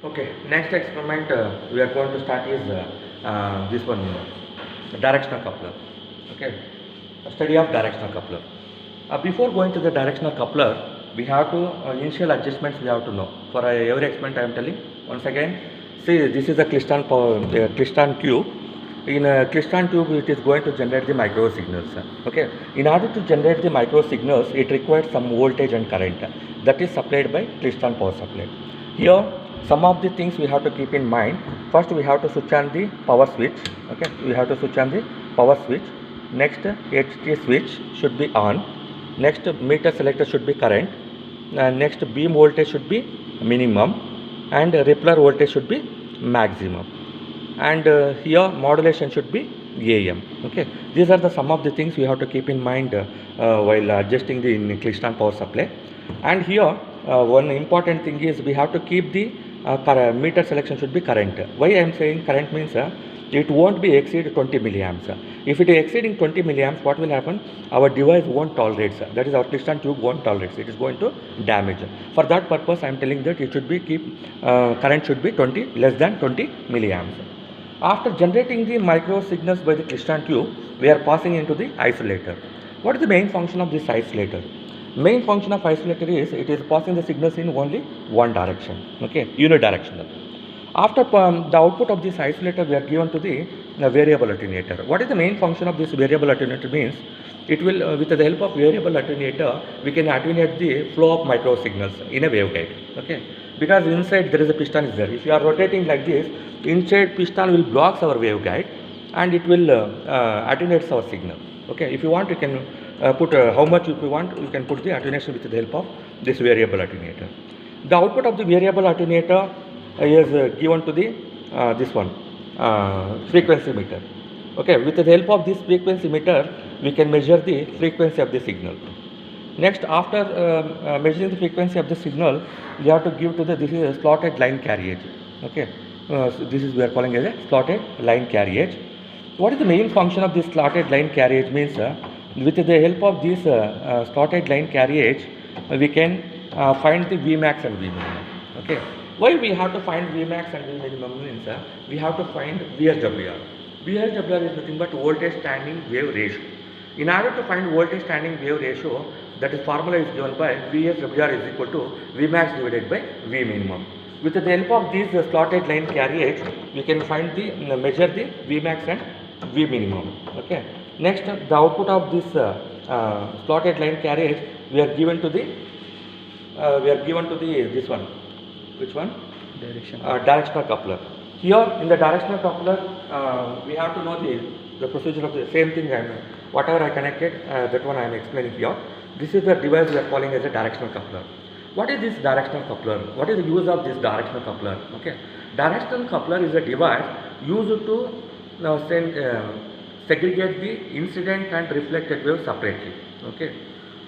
Okay, next experiment we are going to start is this one, directional coupler. Okay, a study of directional coupler. Before going to the directional coupler, we have to initial adjustments we have to know. For every experiment I am telling once again. See, this is a Klystron tube. In a Klystron tube, it is going to generate the micro signals. Okay, in order to generate the micro signals, it requires some voltage and current that is supplied by Klystron power supply. Here, some of the things we have to keep in mind. First, we have to switch on the power switch. Okay, we have to switch on the power switch. Next, HT switch should be on. Next, meter selector should be current. Next, beam voltage should be minimum, and Rippler voltage should be maximum. And here modulation should be AM. Okay, these are the some of the things we have to keep in mind while adjusting the Klystron power supply. And here one important thing is we have to keep the meter selection should be current. Why I am saying current means it won't be exceed 20 milliamps. If it is exceeding 20 milliamps, what will happen? Our device won't tolerate. That is, our Klystron tube won't tolerate. It is going to damage. For that purpose, I am telling that it should be current should be less than 20 milliamps. After generating the micro signals by the Klystron tube, we are passing into the isolator. What is the main function of this isolator? Main function of isolator is it is passing the signals in only one direction. Okay, unidirectional. After the output of this isolator, we are given to the variable attenuator. What is the main function of this variable attenuator means? It will, with the help of variable attenuator, we can attenuate the flow of micro signals in a waveguide. Okay, because inside there is a piston is there. If you are rotating like this, inside piston will blocks our waveguide and it will attenuate our signal. Okay, if you want, you can put how much if you want, you can put the attenuation with the help of this variable attenuator. The output of the variable attenuator is given to the this one frequency meter. Okay, with the help of this frequency meter, we can measure the frequency of the signal. Next, after measuring the frequency of the signal, we have to give to the this is a slotted line carriage. Okay, so this is we are calling as a slotted line carriage. What is the main function of this slotted line carriage means? With the help of this slotted line carriage, we can find the Vmax and Vminimum. Okay, why we have to find Vmax and Vminimum means we have to find VSWR. VSWR is nothing but voltage standing wave ratio. In order to find voltage standing wave ratio, that is formula is given by VSWR is equal to Vmax divided by Vminimum. With the help of this slotted line carriage, we can find the measure the Vmax and Vminimum. Okay. Next, the output of this slotted line carriage we are given to the this one. Which one? Directional coupler. Here in the directional coupler, we have to know the procedure of the same thing. Whatever I connected, that one I am explaining here. This is the device we are calling as a directional coupler. What is this directional coupler? What is the use of this directional coupler? Okay, directional coupler is a device used to segregate the incident and reflected waves separately. Okay,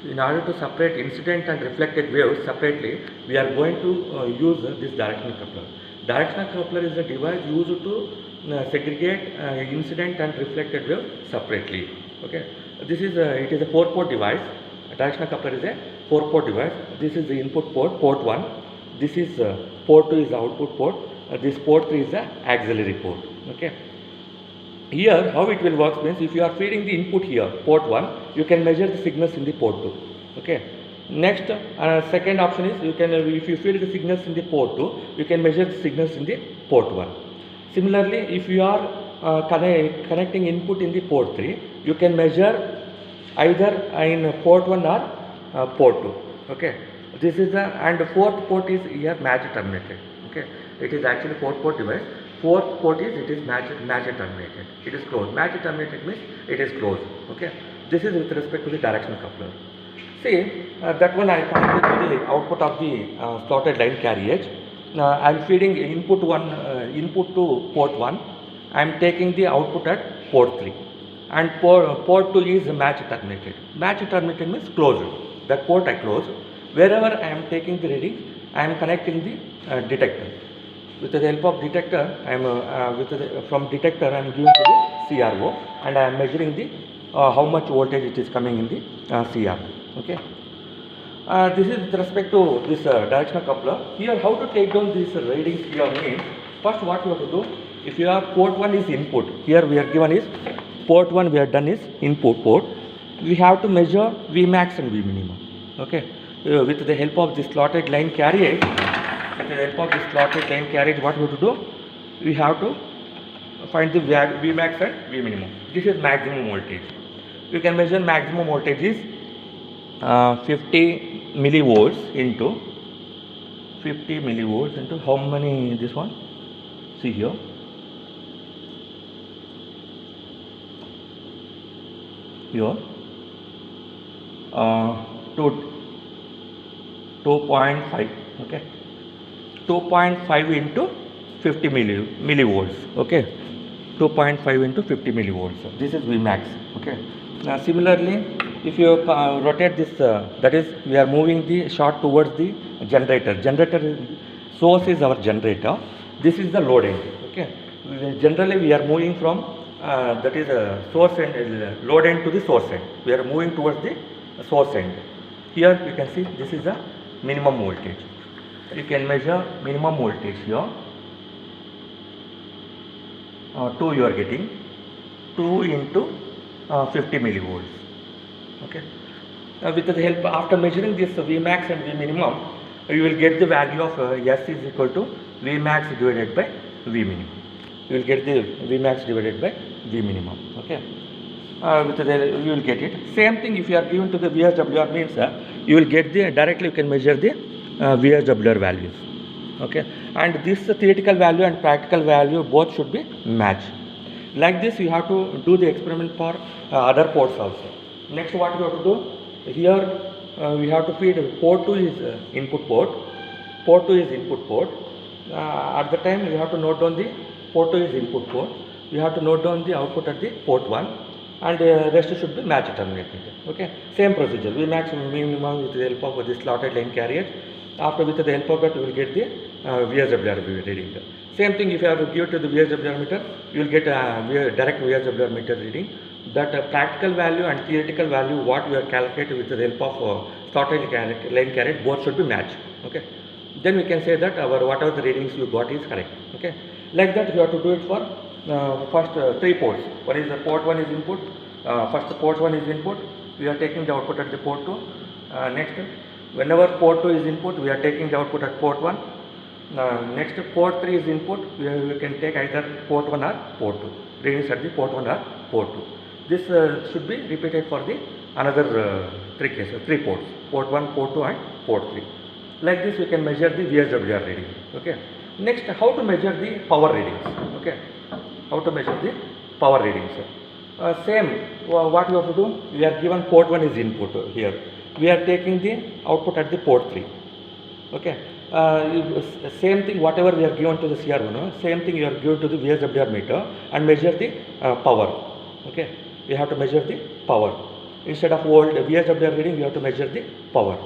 in order to separate incident and reflected waves separately, we are going to use this directional coupler. Directional coupler is a device used to segregate incident and reflected wave separately. Okay, this is it is a 4-port device. A directional coupler is a 4-port device. This is the input port, port 1. This is port 2 is the output port. This port 3 is the auxiliary port. Okay. Here, how it will work means if you are feeding the input here, port 1, you can measure the signals in the port 2. Okay. Next, second option is you can if you feed the signals in the port 2, you can measure the signals in the port 1. Similarly, if you are connecting input in the port 3, you can measure either in port 1 or port 2. Okay. This is the and fourth port is here match terminated. Okay. It is actually 4-port device. Fourth port is it is match terminated. It is closed. Match terminated means it is closed. Okay. This is with respect to the directional coupler. See that one I connected to the output of the slotted line carriage. I am feeding input to port 1. I am taking the output at port 3. And port 2 is match terminated. Match terminated means closed. That port I close. Wherever I am taking the reading, I am connecting the detector. With the help of detector, I am from detector I am giving to the CRO, and I am measuring the how much voltage it is coming in the CRO. Okay. This is with respect to this directional coupler. Here, how to take down these readings here means, first what you have to do, if you have port 1 is input, here we are given is port 1 we have done is input port. We have to measure Vmax and Vminimum. Okay, with the help of this slotted line carriage, what we have to do, we have to find the Vmax and Vminimum. This is maximum voltage. You can measure maximum voltage is 50 millivolts into how many, this one, see here, here 2.5, okay, 2.5 into 50 millivolts, okay, 2.5 into 50 millivolts. This is Vmax, okay. Now similarly, if you rotate this, that is, we are moving the shot towards the generator. Source is our generator. This is the load end. Okay. Generally, we are moving from that is source end, load end to the source end. We are moving towards the source end. Here you can see this is the minimum voltage. You can measure minimum voltage here. 2 you are getting 2 into 50 millivolts. Okay. With the help, after measuring this Vmax and Vminimum, you will get the value of S is equal to Vmax divided by Vminimum. You will get the Vmax divided by Vminimum. Okay. With the, you will get it. Same thing if you are given to the VSWR means you will get the directly, you can measure the VSWR values. Okay. And this theoretical value and practical value both should be matched. Like this, you have to do the experiment for other ports also. Next, what you have to do, here we have to feed port 2 is input port, port 2 is input port. At the time, you have to note down the port 2 is input port, you have to note down the output at the port 1, and rest should be match terminated. Okay, same procedure, Vmax minimum with the help of this slotted line carriage. After, with the help of that, you will get the VSWR reading. Same thing, if you have to give to the VSWR meter, you will get direct VSWR meter reading. That practical value and theoretical value, what we are calculated with the help of slotted line carriage, both should be matched. Okay, then we can say that our whatever the readings you got is correct. Okay, like that you have to do it for first 3 ports. One is the port 1 is input. First port 1 is input. We are taking the output at the port 2. Next, whenever port 2 is input, we are taking the output at port 1. Next, port 3 is input. We can take either port 1 or port 2. Readings at the port 1 or port 2. This should be repeated for the another 3 cases, 3 ports, port 1, port 2 and port 3. Like this, we can measure the VSWR reading. Okay. Next, how to measure the power readings. Okay. How to measure the power readings. Same, what we have to do, we are given port 1 is input here. We are taking the output at the port 3. Okay. Same thing, whatever we are given to the CR1, same thing you are given to the VSWR meter and measure the power. Okay. We have to measure the power. Instead of old VSWR reading, we have to measure the power.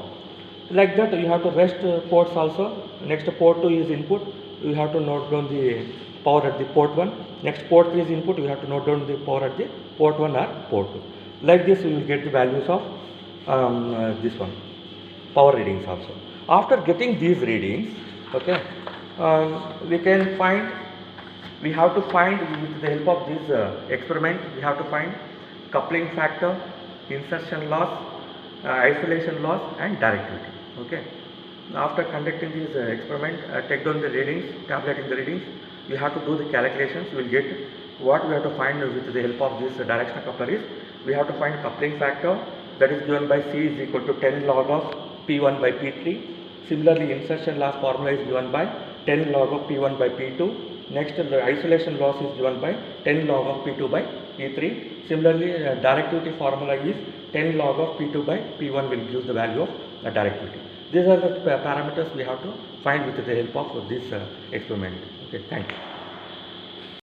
Like that, you have to rest ports also. Next, port 2 is input. You have to note down the power at the port 1. Next, port 3 is input. You have to note down the power at the port 1 or port 2. Like this, you will get the values of this one, power readings also. After getting these readings, okay, we can find, we have to find with the help of this experiment, we have to find coupling factor, insertion loss, isolation loss and directivity. Okay. After conducting this experiment, take down the readings, tabulating the readings, you have to do the calculations. You will get what we have to find with the help of this directional coupler is, we have to find coupling factor, that is given by C is equal to 10 log of P1 by P3. Similarly, insertion loss formula is given by 10 log of P1 by P2. Next, the isolation loss is given by 10 log of P2 by P3. Similarly, directivity formula is 10 log of P2 by P1 will give the value of directivity. These are the parameters we have to find with the help of this experiment. Okay, thank you.